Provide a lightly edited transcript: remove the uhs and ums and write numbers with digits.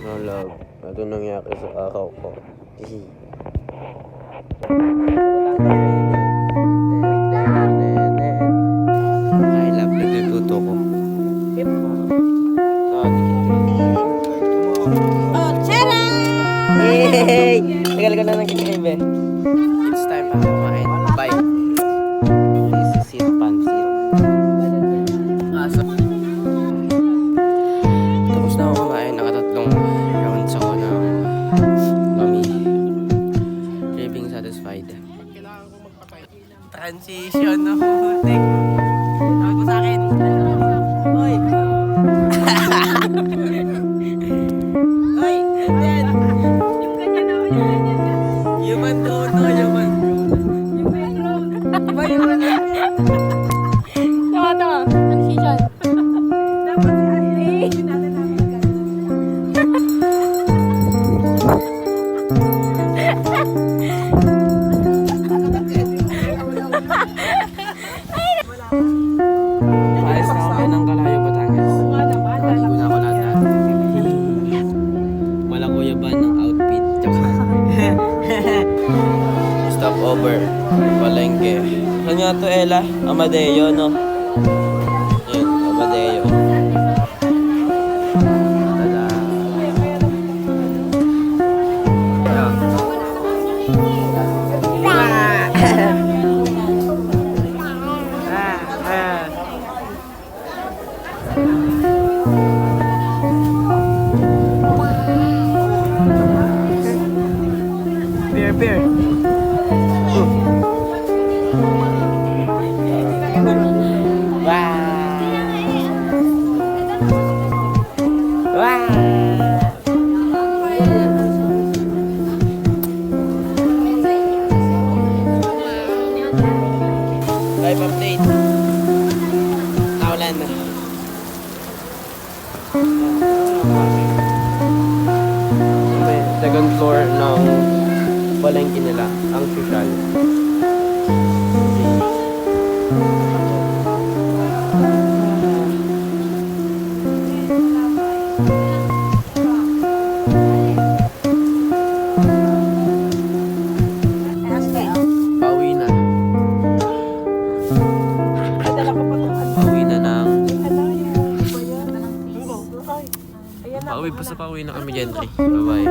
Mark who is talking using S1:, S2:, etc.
S1: No love. Ito nangyari sa araw ko. I love nagluluto ko. Yay! Tagal ko na nagkikrib eh. It's time para kumain. Bye. This is it, pansit. Tapos na ako kumain. Nakatatlong rounds ako ng mami. Craving satisfied. Transition na hutik. Sabi ko sa akin. Hoy! Hoy! Yan! Human dono, human.
S2: Tawa. Transition.
S1: Ayos na kami ng Kalayo, Batangas. Hindi ko na ako lahat. Malakuyaban ng outfit. Stop over. Palengke. Saan nga to, Ella? Amadeo, no? Yun, Amadeo. Tada. Beer. Live update. Naulan na. May second floor ng palengke nila, ang social. Pauwi na. Pauwi pa sa pauwi na kami, Gentry. Bye-bye.